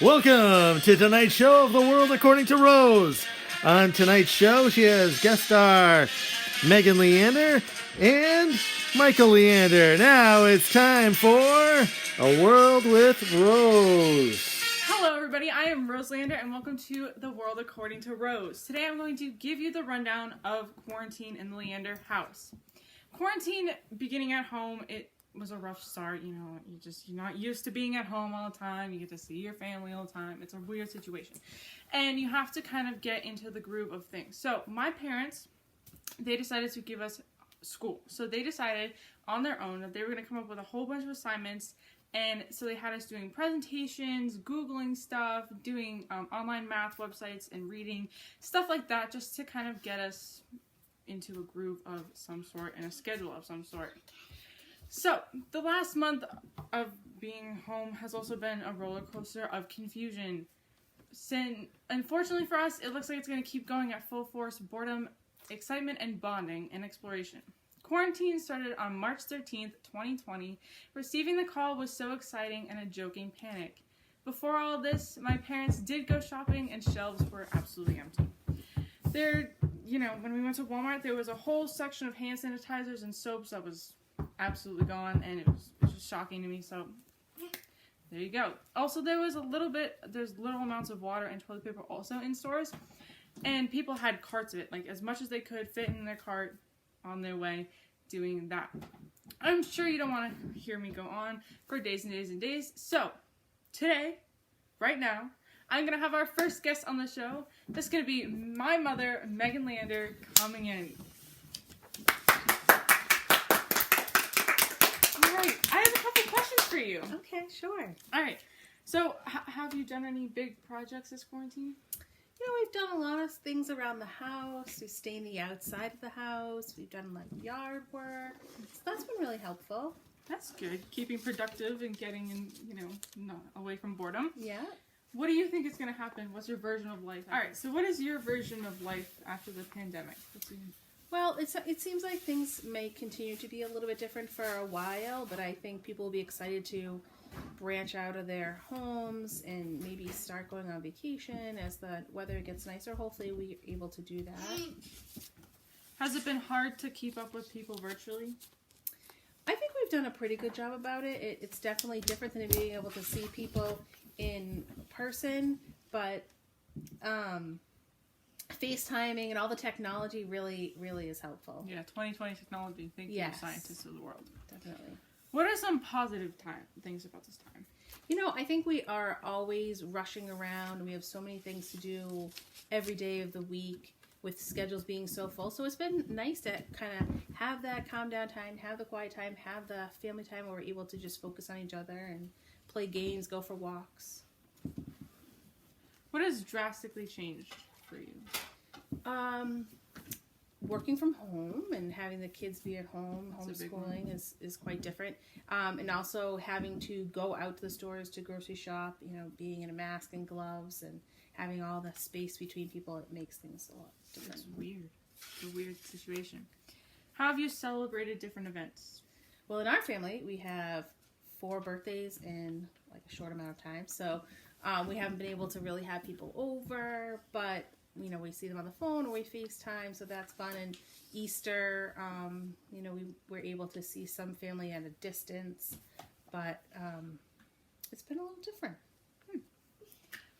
Welcome to tonight's show of The World According to Rose. On tonight's show, she has guest star Megan Leander and Michael Leander. Now it's time for A World with Rose. Hello everybody, I am Rose Leander and welcome to The World According to Rose. Today I'm going to give you the rundown of quarantine in the Leander house. Quarantine beginning at home, it was a rough start, you're not used to being at home all the time, you get to see your family all the time, it's a weird situation. And you have to kind of get into the groove of things. So my parents, they decided to give us school. So they decided on their own that they were going to come up with a whole bunch of assignments. And so they had us doing presentations, Googling stuff, doing online math websites and reading, stuff like that, just to kind of get us into a groove of some sort and a schedule of some sort. So the last month of being home has also been a roller coaster of confusion. Unfortunately for us, it looks like it's going to keep going at full force: boredom, excitement, and bonding and exploration. Quarantine started on March 13th, 2020. Receiving the call was so exciting and a joking panic. Before all this, my parents did go shopping and shelves were absolutely empty. When we went to Walmart, there was a whole section of hand sanitizers and soaps that was absolutely gone, and it was just shocking to me, so there you go. Also, there's little amounts of water and toilet paper also in stores, and people had carts of it, like as much as they could fit in their cart on their way doing that. I'm sure you don't want to hear me go on for days and days and days. So today, right now, I'm going to have our first guest on the show. This is going to be my mother, Megan Leander, coming in. All right, I have a couple questions for you. Okay, sure. All right, so have you done any big projects this quarantine? We've done a lot of things around the house. We've stained the outside of the house. We've done yard work. So that's been really helpful. That's good. Keeping productive and getting not away from boredom. Yeah. What do you think is going to happen? What's your version of life? All right, so what is your version of life after the pandemic? Well, it seems like things may continue to be a little bit different for a while, but I think people will be excited to branch out of their homes and maybe start going on vacation as the weather gets nicer. Hopefully we're able to do that. Has it been hard to keep up with people virtually? I think we've done a pretty good job about it. It's definitely different than being able to see people in person, but FaceTiming and all the technology really is helpful. Yeah, 2020 technology. Thank you, scientists of the world. Definitely. What are some positive things about this time? I think we are always rushing around. We have so many things to do every day of the week with schedules being so full. So it's been nice to kind of have that calm down time, have the quiet time, have the family time where we're able to just focus on each other and play games, go for walks. What has drastically changed for you? Working from home and having the kids be at home, homeschooling is quite different. And also having to go out to the stores to grocery shop, being in a mask and gloves and having all the space between people, it makes things a lot different. It's weird. It's a weird situation. How have you celebrated different events? Well, in our family, we have 4 birthdays in like a short amount of time. So we haven't been able to really have people over, but we see them on the phone or we FaceTime, so that's fun. And Easter, we were able to see some family at a distance, but it's been a little different.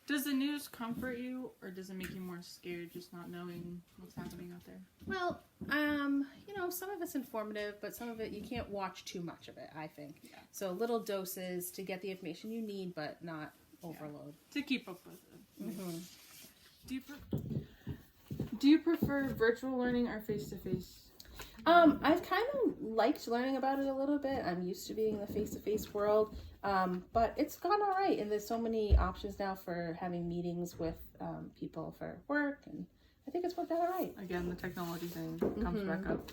Does the news comfort you, or does it make you more scared just not knowing what's happening out there? Well, some of it's informative, but some of it you can't watch too much of it, I think. Yeah. So little doses to get the information you need, but not overload. To keep up with it. Mm-hmm. Do you prefer virtual learning or face-to-face? I've kind of liked learning about it a little bit. I'm used to being in the face-to-face world, but it's gone all right. And there's so many options now for having meetings with people for work, and I think it's worked out all right. Again, the technology thing comes back up.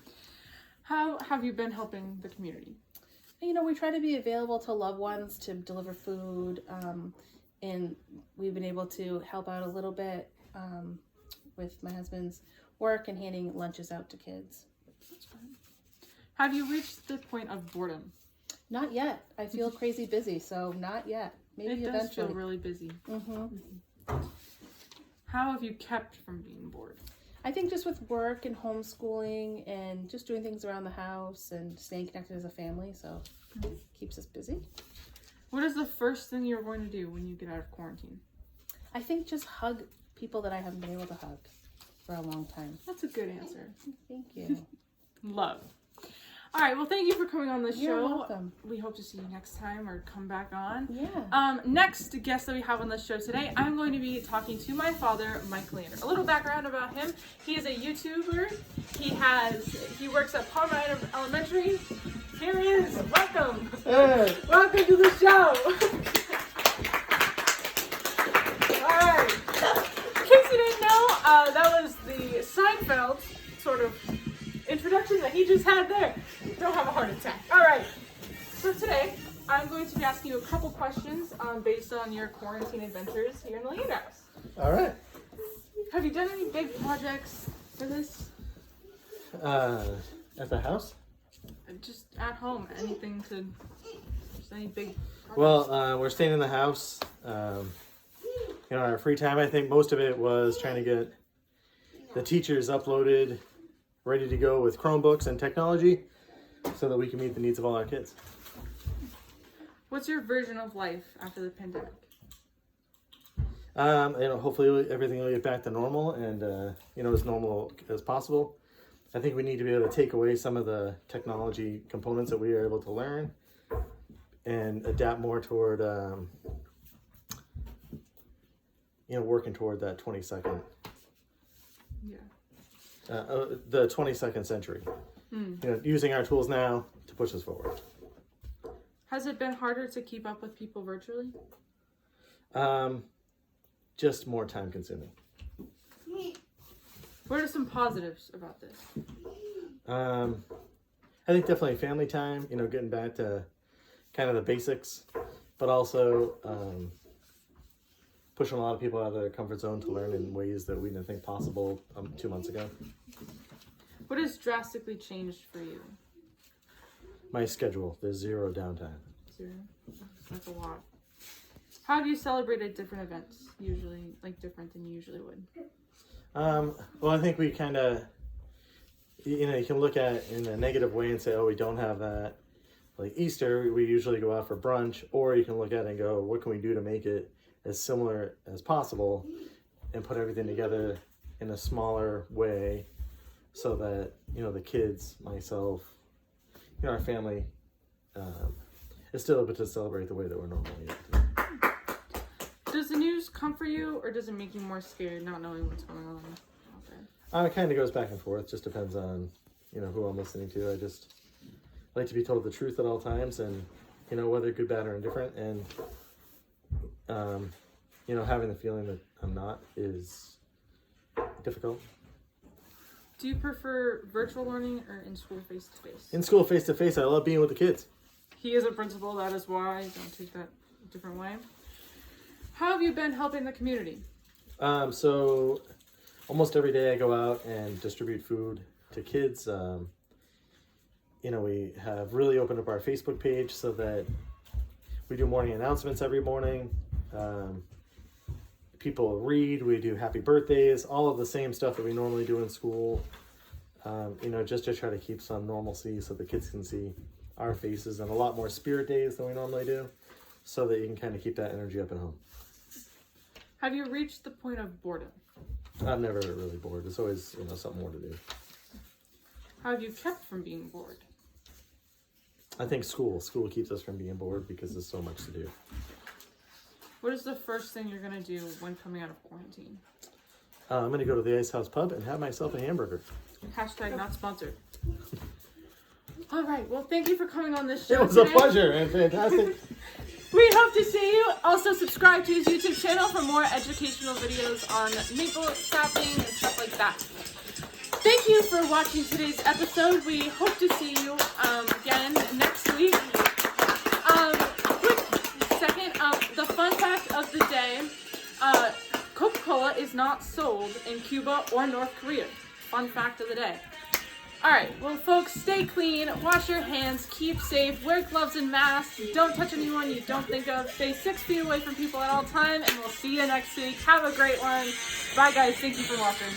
How have you been helping the community? We try to be available to loved ones, to deliver food, and we've been able to help out a little bit with my husband's work and handing lunches out to kids. That's fun. Have you reached the point of boredom? Not yet. I feel crazy busy, so not yet. maybe it does feel eventually. really busy. Mm-hmm. How have you kept from being bored? I think just with work and homeschooling and just doing things around the house and staying connected as a family, so it keeps us busy. What is the first thing you're going to do when you get out of quarantine? I think just hug people that I haven't been able to hug for a long time. That's a good answer. Thank you. Love. All right, well, thank you for coming on the You're show. welcome. We hope to see you next time or come back on. Yeah. Next guest that we have on the show today, I'm going to be talking to my father, Mike Leander. A little background about him. He is a YouTuber. He works at Palmyra Elementary. Here he is. Welcome. Hey. Welcome to the show. All right. In case you didn't know, that was the Seinfeld sort of introduction that he just had there. Don't have a heart attack. All right. So today, I'm going to be asking you a couple questions based on your quarantine adventures here in the Leander House. All right. Have you done any big projects for this? At the house? Just at home, anything to, just any big projects? Well, we're staying in the house. Our free time, I think most of it was trying to get the teachers uploaded, ready to go with Chromebooks and technology so that we can meet the needs of all our kids. What's your version of life after the pandemic? Hopefully everything will get back to normal and, as normal as possible. I think we need to be able to take away some of the technology components that we are able to learn and adapt more toward, working toward that 22nd. Yeah. The 22nd century. Using our tools now to push us forward. Has it been harder to keep up with people virtually? Just more time consuming. What are some positives about this? I think definitely family time, getting back to kind of the basics, but also pushing a lot of people out of their comfort zone to learn in ways that we didn't think possible 2 months ago. What has drastically changed for you? My schedule, there's zero downtime. Zero? That's a lot. How have you celebrated different events, usually, different than you usually would? Well, I think we kind of, you can look at it in a negative way and say, oh, we don't have that. Like Easter, we usually go out for brunch, or you can look at it and go, what can we do to make it as similar as possible and put everything together in a smaller way so that, the kids, myself, our family is still able to celebrate the way that we're normally able to. Does the news comfort you, or does it make you more scared not knowing what's going on out there? It kind of goes back and forth. Just depends on, who I'm listening to. I just like to be told the truth at all times and, whether good, bad, or indifferent. And, having the feeling that I'm not is difficult. Do you prefer virtual learning or in school face-to-face? In school face-to-face, I love being with the kids. He is a principal, that is why. Don't take that a different way. How have you been helping the community? So almost every day I go out and distribute food to kids. We have really opened up our Facebook page so that we do morning announcements every morning. People read, we do happy birthdays, all of the same stuff that we normally do in school, just to try to keep some normalcy so the kids can see our faces, and a lot more spirit days than we normally do, so that you can kind of keep that energy up at home. Have you reached the point of boredom? I'm never really bored. There's always, something more to do. How have you kept from being bored? I think school keeps us from being bored because there's so much to do. What is the first thing you're going to do when coming out of quarantine? I'm going to go to the Ice House Pub and have myself a hamburger. Hashtag not sponsored. All right. Well, thank you for coming on this show. It was today. a pleasure and fantastic. We hope to see you. Also, subscribe to his YouTube channel for more educational videos on maple sapping and stuff like that. Thank you for watching today's episode. We hope to see you again next week. Quick second, the fun fact of the day, Coca-Cola is not sold in Cuba or North Korea. Fun fact of the day. Alright, well folks, stay clean, wash your hands, keep safe, wear gloves and masks, don't touch anyone you don't think of, stay 6 feet away from people at all time, and we'll see you next week. Have a great one. Bye guys, thank you for watching.